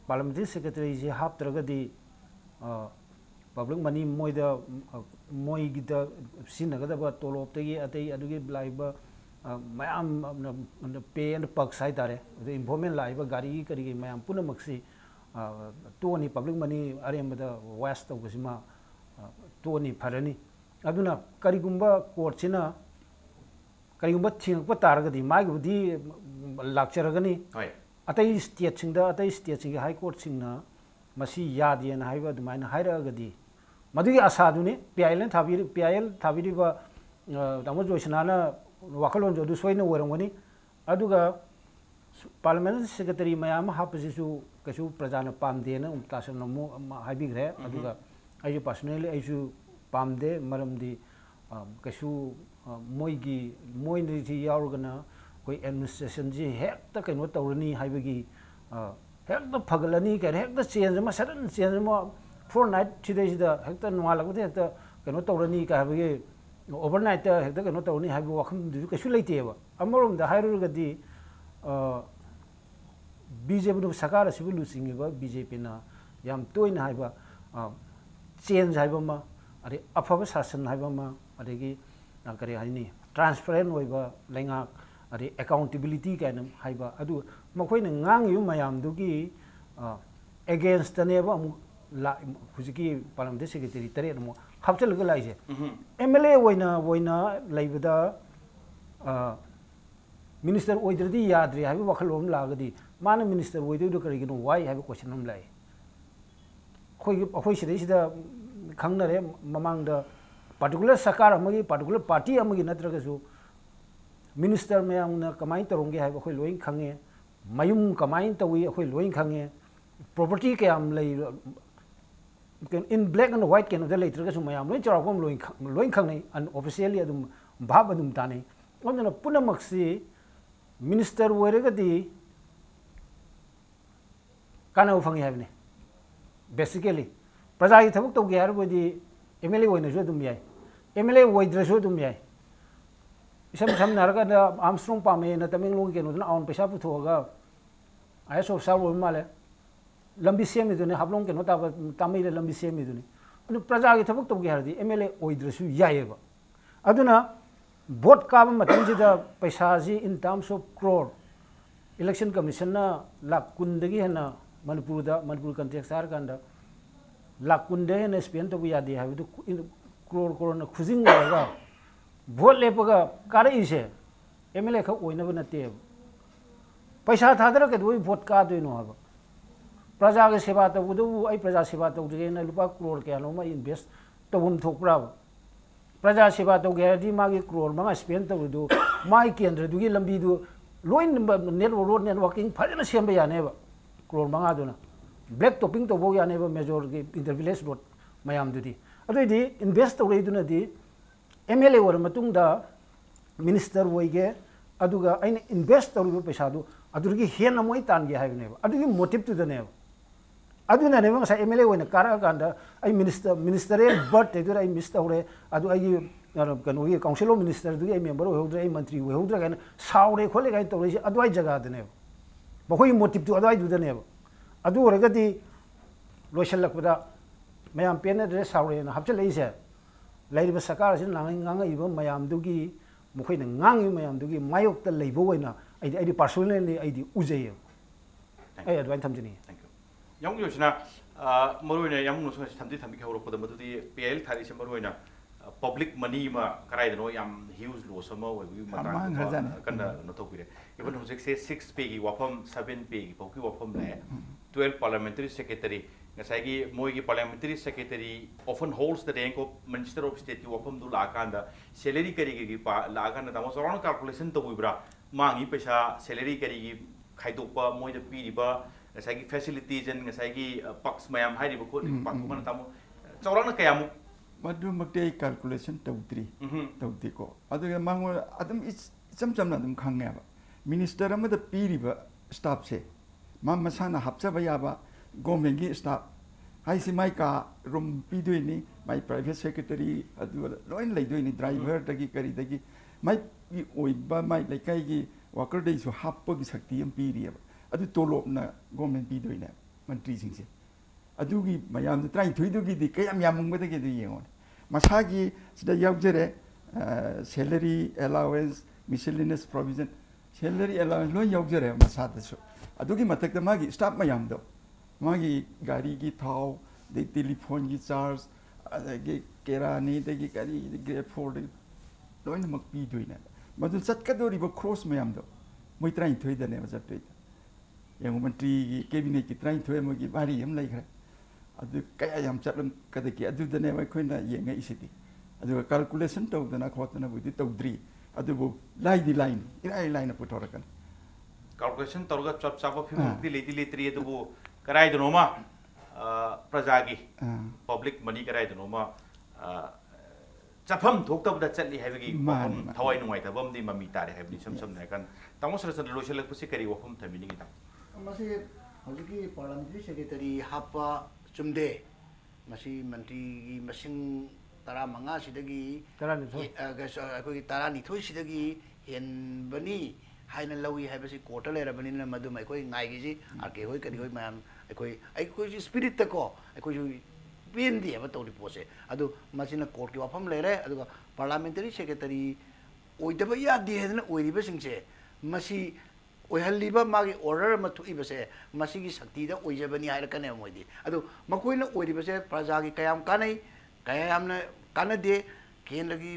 [SPEAKER 4] parliamentary secretary si haptragadi public money moida moi gida sinaga da tolop tegi atei adugi laiba mayam pay and perk sai tare the information laiba gari kari mayam puna maksi to ni public money arem da west of kusima to ni pharani aduna kari gumba court sina kari gumba thingpa taragadi mai gudi lakcharagani atei state singda atei state sing high court singna masi yadi na haiba dumaina hairagadi madugi asaduni PIL thabiri ba tamo joysana na wakalon jodu soina warangani aduga parliament secretary mayam hapasisu kasu prajana pamde na umtasana mo haibigre aduga ayu personally ayu pamde maramdi kasu moini ji yaurgana koi administration ji hekta kaino tawrani haibigi hekta phagalani ka hekta change ma sudden change ma fortnight today da hekta nualagde hekta kaino tawrani ka haibigi overnight hekta kaino tawrani haibu wakham du kasu leite ba amarom da hairugadi BJP no sakara sibu lusingi ba BJP na yam toina haiba change haiba ma ari afaba sasan haiba ma adegi kare haini transparent oiba lenga ari accountability kainam haiba adu makoina ngang yu mayam dugi against ne ba la hujiki parliament secretary tare mo hapchal ga laise MLA oina laibada minister oidradi yadri haiba wakhalom lagadi mana minister oidu kari gino why haiba question am lai khoi sida khangnare mamang da particular sakar amagi particular party amagi natraga su minister mayang na kamai torongge haiba khoi loin khange mayum kamai tawi khoi loin khange property ke am lei in black and white ke no lei traga su mayam loin charawom loin khangne an officially adum bhab adum tane ondana punamaksi minister oiragadi kana ufangi habne basically praja gi thabuk tawge harbodi MLA oina su dum yai MLA oidra su dum yai isam naraga da Armstrong pame na Tamenglong ke no na on pesa pu thoga IS of Saur male lambi semi dune hablong ke no ta tamile lambi semi dune anu praja gi thabuk tawge hardi MLA oidra su yai ba aduna vote ka matam ji da paisa ji in terms of crore election commission na lakh kun dagi hena Manipur context har kanda lakh kun de na spend to ya de ha du crore na khujing ga vote lepaga kare ise MLA kha oina ba nate paisa thadra ke doi vote ka do no ha praja ge seba ta bu ai praja seba ta ge na lupa crore ke no ma invest to bum thok pra praja seba to ge di ma ge crore ma spend to du mai kendra du gi lambi du loin network road networking phajana semba ya ne ba crore manga do na black topping to bo ya ne ba major ge intervillage road mayam du di adu di invest to re du na di MLA or matung da minister woige aduga aina invest to ru paisa du adu gi hen amoi tan ge ha ne ba adu gi motive to the ne adu na ne ma sa MLA woina kara ganda ai ministerial but te du ai minister ore adu ai kanu gi council of minister du ai member ho ai mantri ho dra ga saure khole ga to re adu ai jaga de ne ba khoi motive to adu ai du de ne adu ore ga di loisal lak pada mayam pen de saure na hapchal ai se lairiba sakar sin ngang iba mayam du gi mukhoi na ngang yu mayam du gi mayok ta leibo woina ai personally ai di ujei ai advance thamjini
[SPEAKER 1] thank you yang yosina maroina yang no so thamdi ke horo ko da madu di PIL thari se maroina public money ma karai no yam huge loss ma we matang kan no to pire even hojek se 6 pay gi wafam 7 pay gi poki wafam le 12 parliamentary secretary ngasai gi moi gi parliamentary secretary often holds the rank of minister of state gi wafam du la kan da salary kari gi pa la kan da mo soron calculation to buibra mangi pesa salary kari gi khaidok pa moi da pi ba ngasai gi facilities and ngasai gi paks mayam hai ri ba ko pak man tamo soron kayam
[SPEAKER 2] madu makte calculation tawtri ko adu mango adam is cham na dum khang ba minister अमद पीरिब staff से मा मसाना हप्चबा याबा government की staff हाइसी माई का रूम पीदोइनी माई प्राइवेट सेक्रेटरी अदु लोइन लेदोइनी ड्राइवर तगी करी तगी माई की ओइबा माई लेकाई की वर्कर देसु हापगी शक्ति हम पीरिब अदु तोलोबना गवर्नमेंट पीदोइने मंत्री सिंसे अदुगी मयाम ट्राई थुइदुगी दि कयम यामंगबदगी दि येंगोन मसागी सिदा यावजरे salary allowance miscellaneous provision salary allowance लो यावजरे मसादसु अदुगी मतक मागी स्टाफ मयाम दो मागी गाड़ी की थाव दे टेलीफोन की चार्ज अदगी केरानी दगी गाड़ी ग्रेप फोर्ड लोइन मक पीदोइने मदु चटकदोरिबो क्रॉस मयाम दो मोइ ट्राई थुइदने मजतुइ यंग मंत्री की कैबिनेट की ट्राई थुए मोगी बारी हम लेखरे अदु कया याम चटलम कदकी अदुदने मखोइना येंगे इसिति अदु कैलकुलेशन तौदना खोतना बुदि तौद्री अदुबो लाइदि लाइन इराइ लाइन पुथोरकन
[SPEAKER 1] कैलकुलेशन तौरगा चप चापो फिमति लेति लेत्रि अदुबो कराइदनोमा प्रजागी पब्लिक मनी कराइदनोमा चफम थोक्तबदा चली हैबगी थवाइ नुवाइ तबमदि ममी तारे हैबनि सम सम नेकन तामोसरसन लोशलकपसि करी वफम थमिनिगी ता
[SPEAKER 3] मसे हजिकी पार्लियामेंट्री सेक्रेटरी हापा चुमदे मसी मंत्री की मसिंग तरा मंगा सिदगी अखोगी तरा निथोई सिदगी हेनबनी हाइना लवी हैबसी कोर्ट लेरबनिना मदुम अखोई ngaigi आके होई कदी होई मैम अखोई स्पिरिट तको अखोई पेंदी है तौरी पोसे अदु मसिना कोर्ट की वाफम लेरे अदुगा पार्लियामेंटरी सेक्रेटरी ओइदबा यादि हेदना ओइरिबा सिंगसे मसी ओहल्लीबा मागी ऑर्डर म थुइबसे मसीगी शक्तिदा ओइजबनी हाइरकने मोइदी अदु मकोइना ओइरिबसे प्रजागी कयाम कानै कयामना कानदे केंद्रगी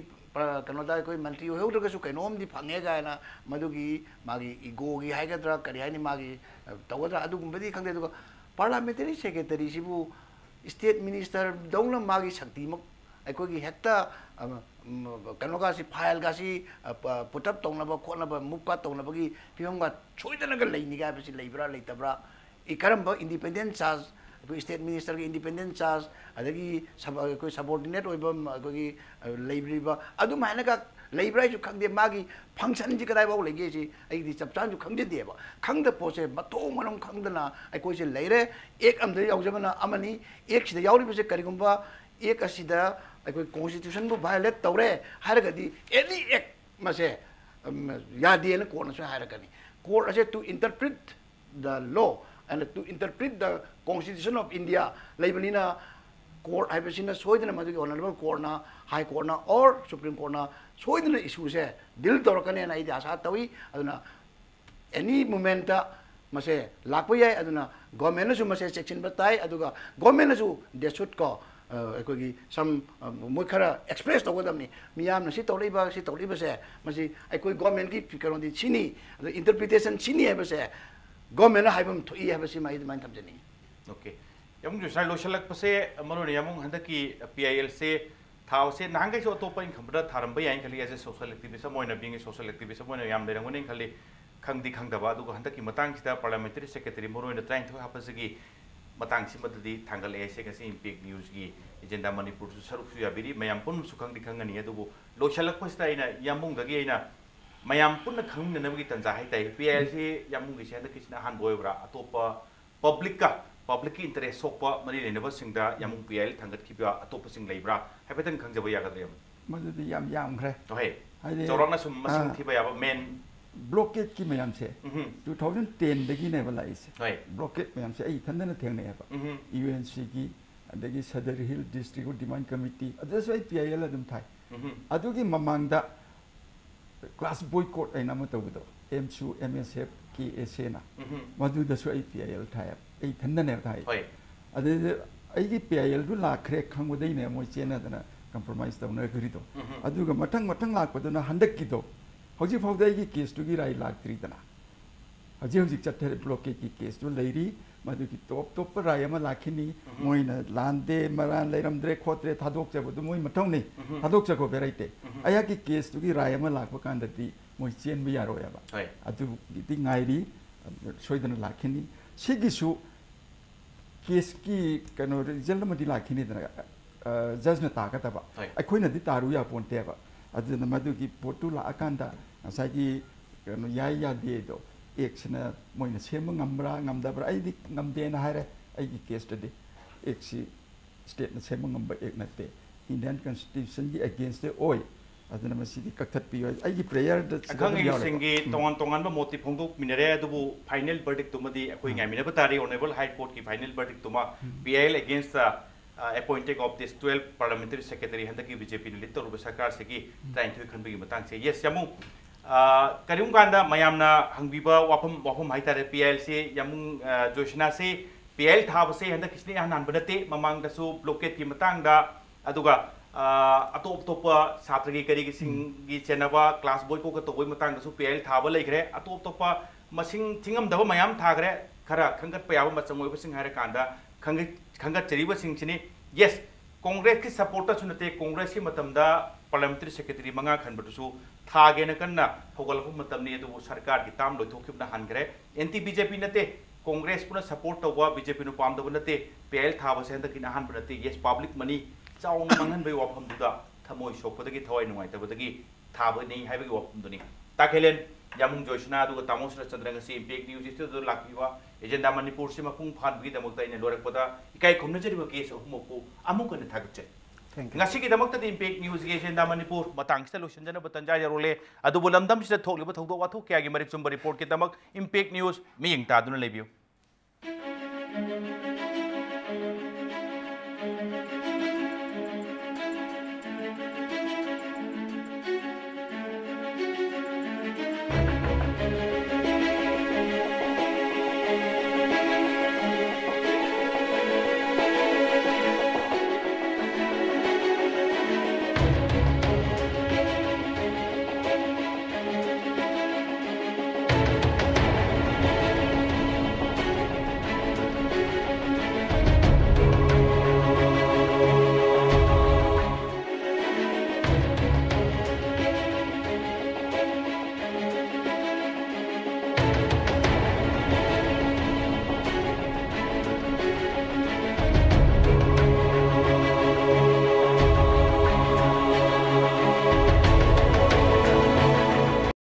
[SPEAKER 3] कनोदा कोई मंत्री होउदगसु कैनोमदि फंगे गायना मदुगी मागी इगोगी हाइगद्रा करि हाइनि मागी तवद्रा अदुगुंबदि खंदे अदुगा पार्लियामेंटरी सेक्रेटरी सिबु स्टेट मिनिस्टर दौना मागी शक्ति मक अखोगी हेक्ता कनोगासी फाइल गासी पुटअप तौनबा खोनबा मुक्का तौनबगी फिवंगा छोइदनगा लेनिगा बसि लेब्रा लेतब्रा इकरंबा इंडिपेंडेंट चार्ज कोई स्टेट मिनिस्टर की इंडिपेंडेंट चार्ज अदगी कोई सबऑर्डिनेट ओइबम कोई लेब्रिबा अदु मायना का लेब्रा जु खंगदे मागी फंक्शन जी कदाइ बाउ लेगे जी अइदि चपचान जु खंगदे देबा खंगद पोसे मतो मनम खंगदना अकोइ से लेरे एक अमदे यावजबना अमनी एक सिदा यावरिबसे करिगुंबा एक असिदा अकोइ कॉन्स्टिट्यूशन बु वायलेट तौरे हारगदी एनी एक मसे यादेन कोर्ट से हारगनी कोर्ट असे to interpret the law and to interpret the Constitution of India laibelina court haibesina soidna madu honorable court na high court na or supreme court na soidna issue se dil torkane na ida asa tawi aduna any moment mase lakpa yai aduna government su mase section batai aduga government su they should ko akogi some mukhara express togodamni miyam na si toliba se masi akoi government ki fikarondi chini interpretation chini habese government हाइबम थुई हैबसि माइ मान थमजनी
[SPEAKER 1] okay यम जो साइ लोशलक पसे मनो ने यमु हंद की पीआईएल से थाव से नांगै सो तोप इन खबरा थारम बय आइन खली एज ए सोशल एक्टिविस्ट मोइना बिंग सोशल एक्टिविस्ट मोइना याम लेरंगने खली खंगदि खंगदबा दुगो हंद की मतंग सिदा पार्लियामेंटरी सेक्रेटरी मोरो ने ट्राइन थो हापसगी मतंग सिमदि थांगल एसे गसि इंपैक्ट न्यूज की एजेंडा मणिपुर सु सरुप सु याबिरी मयाम पुन सु खंगदि खंगनी अदुबो लोशलक पसता इना यामुंग दगी इना मयाम पुन खंगनबगी तंजा हाइताई पीएल से यामुंग गिसे हंद किसना हान बोयब्रा अतोप पब्लिक की इंटरेस्ट सोप मरी लेनब सिंगदा यामुंग पीएल थंगत खिबा अतोप सिंग लेब्रा हाइबतन खंगजब यागद्रे
[SPEAKER 2] मदुदि याम खरे
[SPEAKER 1] होय चौरंगना सुम मसिंग थिबा याबा मेन
[SPEAKER 2] ब्लॉकेट की मयाम से 2010 दगी ने बलाइसे
[SPEAKER 1] होय
[SPEAKER 2] ब्लॉकेट मयाम से आई थंदना थेंगने याबा यूएनसी की अदगी सदर हिल डिस्ट्रिक्ट डिमांड कमिटी अदसो आई पीएल अदम थाई अदुगी ममांगदा क्लास बॉयकॉट आई नाम तबदो एमसु एमएसएफ की एसेना मदुदसु आई पीएल थाय आई थंदने थाय
[SPEAKER 1] होय
[SPEAKER 2] अदे आई पीएल दु लाखरे खंगबदैने मोय चेनादना कंप्रोमाइज तौना गरिदो अदुगा मठंग लाकपदना हंदक किदो हौजी फाउदाई केस टुगी राय लाक्त्रीदना हौजी चत्थरे ब्लॉकेट की केस टु लेरी मदुगी टॉप राय अमा लाखिनी मोइना लांदे मरान लेरमद्रे खोत्रे थादोकजबदु मोइ मथौने थादोकजको बेराइते आया की केस टुगी राय अमा लाकप कांदती मोइ चेन बि यारोयाबा अदु गिति ngairi सोइदना लाखिनी सिगिसु केस की कनो रिजल्ट मदि लाखिनी दना जज न ताकतबा अखोइना दि तारु या पोन्तेबा अदुना मदुगी पोटु ला अकांदा साइगी kano yai ya de do eksna moina sema ngambra ngamdabra ai di ngamde na haire ai gi case de eksi state na sema ngamba ek na te Indian constitution gi against the oi adana masidi kaktat pi ai gi prayer da
[SPEAKER 1] akhang gi singi tongan tongan ba moti phongduk minare adubu final verdict tumadi akoi ngai mina batari honorable high court ki final verdict tuma PIL against the appointing of this 12 parliamentary secretary handaki BJP ni littor sarkar se gi trying to khanbi matang se yes yamu karim ganda mayamna hangbiba wafam haitare PIL se yamu joshna se PIL thab se handaki sni hanan banate mamang da su blockade ki matang da aduga atop top satragi kari ki singi chenaba class boy ko ka to boy matang da su PIL thab leikre atop top masing thingam da mayam thagre khara khangat pa yawa machangoi basing hare kanda khangat cheriba sing chini yes congress ki supporter chunate congress ki matamda parliamentary secretary manga khanbatu su thage na kanna thogal hu matamni du sarkar ki tam loi thokhib na hangre anti BJP nate congress puna support to BJP nu pam da nate PIL thaba se ndakin ahan nate yes public money chaung mangan bai wafam duda thamoi sokpadagi thawai nuai tabadagi thaba nei haibagi wafam duni ta khelen yamung joysana du tamo SHARATCHANDRA ngasi impact news istu du lakiwa agenda Manipur se mapung phan bi damakta ine lorakpada ikai khomna jeriba case humoko amuk ne thagche ngasi ki damakta di impact news ge agenda Manipur matang sta lotion jana batanja yarole adu bulamdam sida thokliba thogdo watho kya gi marik chumba report ki damak impact news mi yingta duna lebiu